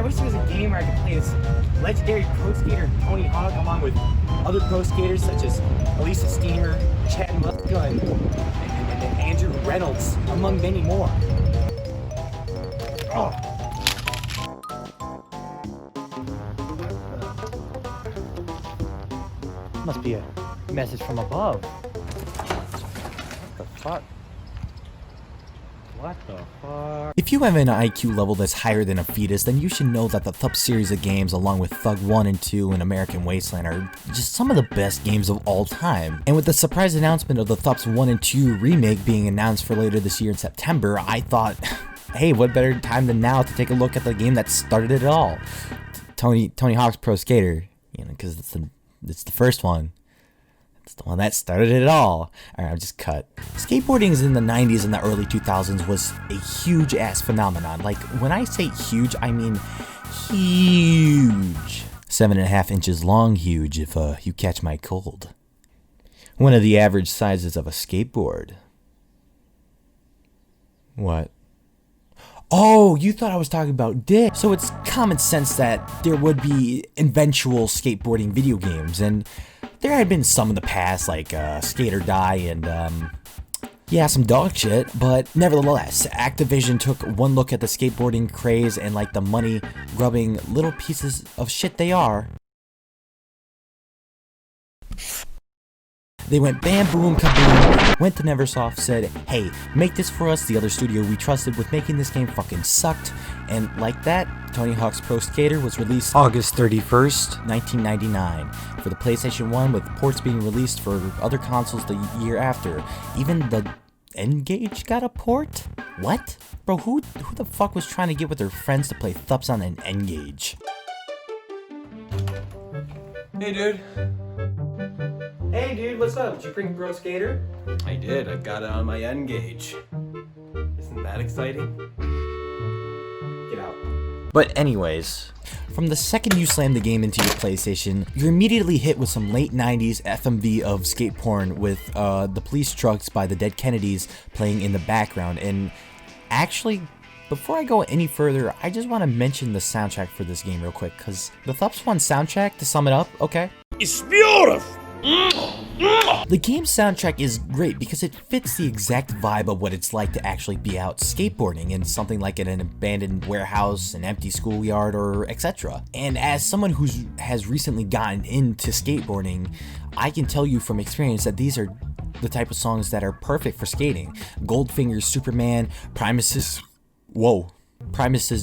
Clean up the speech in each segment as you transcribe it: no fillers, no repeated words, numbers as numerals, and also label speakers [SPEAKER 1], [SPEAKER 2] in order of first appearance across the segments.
[SPEAKER 1] I wish there was a game where I could play as legendary pro skater Tony Hawk along with other pro skaters such as Elisa Steamer, Chad Muska, and Andrew Reynolds, among many more. Oh. Must be a message from above. What the fuck? What the fuck?
[SPEAKER 2] If you have an IQ level that's higher than a fetus, then you should know that the THPS series of games, along with Thug 1 and 2 and American Wasteland, are just some of the best games of all time. And with the surprise announcement of the THPS 1 and 2 remake being announced for later this year in September, I thought, hey, what better time than now to take a look at the game that started it all? Tony Hawk's Pro Skater, you know, because it's the first one. It's the one that started it all. Alright, I'll just cut. Skateboarding in the 90s and the early 2000s was a huge ass phenomenon. Like, when I say huge, I mean huge. 7.5 inches long huge if you catch my cold. One of the average sizes of a skateboard. What? Oh, you thought I was talking about dick. So it's common sense that there would be eventual skateboarding video games, and there had been some in the past, like Skate or Die and, yeah, some dog shit, but nevertheless, Activision took one look at the skateboarding craze and like the money-grubbing little pieces of shit they are. They went bam, boom, kaboom, went to Neversoft, said, hey, make this for us. The other studio we trusted with making this game fucking sucked. And like that, Tony Hawk's Pro Skater was released August 31st, 1999 for the PlayStation 1, with ports being released for other consoles the year after. Even the N-gage got a port? What? Bro, who the fuck was trying to get with their friends to play THPS on an N-gage?
[SPEAKER 3] Hey, dude.
[SPEAKER 1] Hey dude, what's up? Did you bring Pro Skater?
[SPEAKER 3] I did. I got it on my N-gage. Isn't that exciting?
[SPEAKER 1] Get out.
[SPEAKER 2] But anyways, from the second you slam the game into your PlayStation, you're immediately hit with some late 90s FMV of skate porn with the police trucks by the Dead Kennedys playing in the background. And actually, before I go any further, I just want to mention the soundtrack for this game real quick, because the THPS 1 soundtrack, to sum it up, okay?
[SPEAKER 4] It's beautiful!
[SPEAKER 2] The game's soundtrack is great because it fits the exact vibe of what it's like to actually be out skateboarding in something like an abandoned warehouse, an empty schoolyard, or etc. And as someone who has recently gotten into skateboarding, I can tell you from experience that these are the type of songs that are perfect for skating. Goldfinger's Superman, Primus's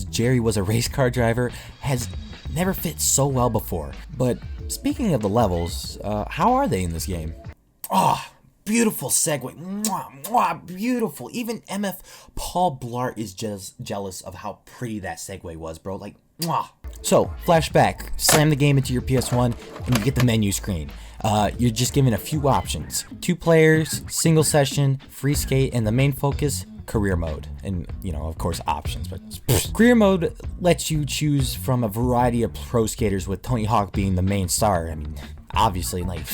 [SPEAKER 2] Jerry Was a Race Car Driver has never fit so well before. But speaking of the levels, how are they in this game? Oh, beautiful segue. Mwah, mwah, beautiful. Even MF Paul Blart is just jealous of how pretty that segue was, bro. Like, mwah. So, flashback. Slam the game into your PS1 and you get the menu screen. You're just given a few options. 2 players, single session, free skate, and the main focus, career mode, and you know, of course, options. But career mode lets you choose from a variety of pro skaters, with Tony Hawk being the main star. I mean, obviously, like,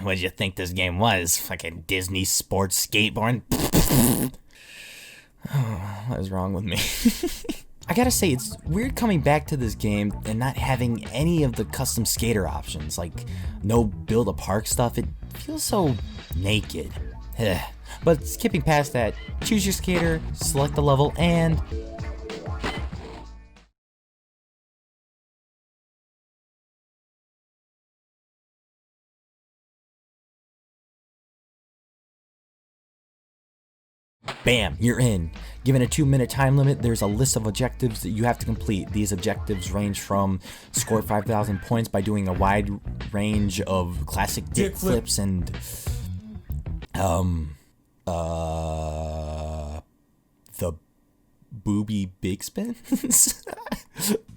[SPEAKER 2] what did you think this game was? Fucking Disney sports skateboarding? Oh, what is wrong with me? I gotta say, it's weird coming back to this game and not having any of the custom skater options, like no build a park stuff. It feels so naked. But skipping past that, choose your skater, select the level, and bam, you're in. Given a 2-minute time limit, there's a list of objectives that you have to complete. These objectives range from score 5,000 points by doing a wide range of classic dick flips and the booby big spins.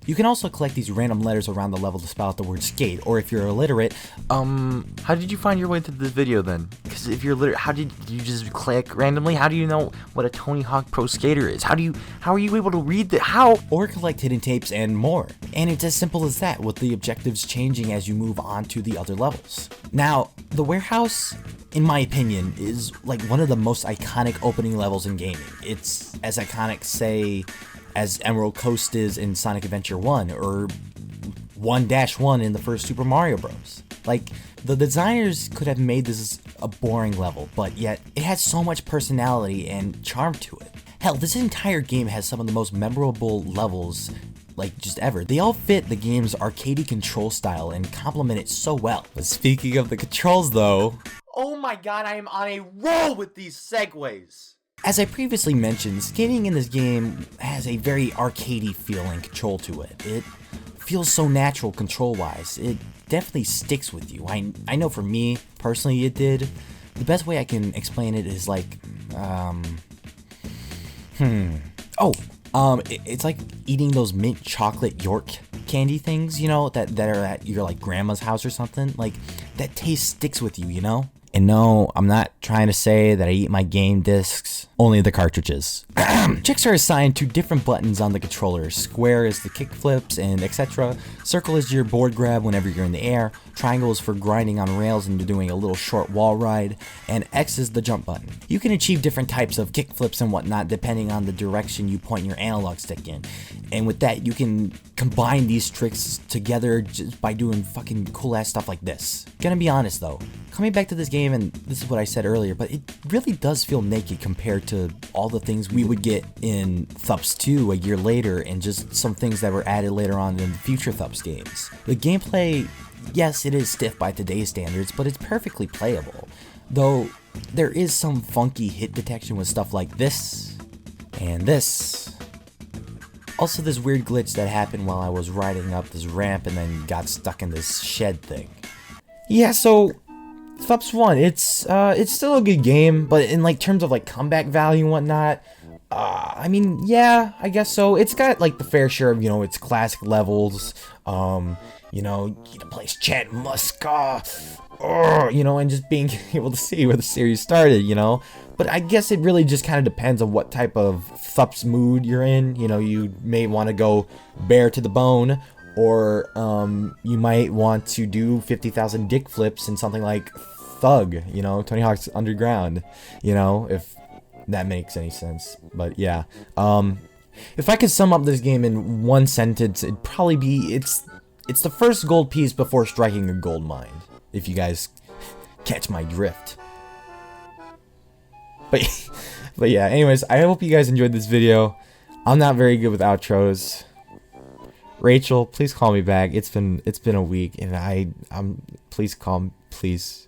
[SPEAKER 2] You can also collect these random letters around the level to spell out the word skate, or if you're illiterate, how did you find your way to this video then? Because if you're illiterate, how did you just click randomly? How do you know what a Tony Hawk Pro Skater is? How are you able to read the, how? Or collect hidden tapes and more. And it's as simple as that, with the objectives changing as you move on to the other levels. Now, the warehouse, in my opinion, is like one of the most iconic opening levels in gaming. It's as iconic, say, as Emerald Coast is in Sonic Adventure 1, or 1-1 in the first Super Mario Bros. Like, the designers could have made this a boring level, but yet it has so much personality and charm to it. Hell, this entire game has some of the most memorable levels, like, just ever. They all fit the game's arcadey control style and complement it so well. But speaking of the controls though...
[SPEAKER 4] Oh my god, I am on a roll with these segues!
[SPEAKER 2] As I previously mentioned, skating in this game has a very arcadey feel and control to it. It feels so natural control-wise. It definitely sticks with you. I know for me, personally, it did. The best way I can explain it is like, it's like eating those mint chocolate York candy things, you know, that are at your like grandma's house or something. Like, that taste sticks with you, you know? And no, I'm not trying to say that I eat my game discs, only the cartridges. Chicks are assigned to different buttons on the controller. Square is the kick flips and etc. Circle is your board grab whenever you're in the air. Triangle is for grinding on rails and doing a little short wall ride. And X is the jump button. You can achieve different types of kick flips and whatnot depending on the direction you point your analog stick in. And with that, you can combine these tricks together just by doing fucking cool ass stuff like this. Gonna be honest though, coming back to this game, and this is what I said earlier, but it really does feel naked compared to all the things we would get in THPS 2 a year later, and just some things that were added later on in the future THPS games. The gameplay, yes, it is stiff by today's standards, but it's perfectly playable. Though, there is some funky hit detection with stuff like this, and this. Also, this weird glitch that happened while I was riding up this ramp and then got stuck in this shed thing. Yeah, so THPS 1, it's still a good game, but in like terms of like comeback value and whatnot, I mean, yeah, I guess so. It's got like the fair share of, you know, its classic levels. You know, the place Chad Muska, you know, and just being able to see where the series started, you know. But I guess it really just kind of depends on what type of THPS mood you're in. You know, you may want to go bare to the bone, or you might want to do 50,000 dick flips in something like Thug, you know, Tony Hawk's Underground, you know, if that makes any sense. But yeah, if I could sum up this game in one sentence, it'd probably be it's the first gold piece before striking a gold mine, if you guys catch my drift. But yeah, anyways, I hope you guys enjoyed this video. I'm not very good with outros. Rachel, please call me back. It's been a week, and please call me, please.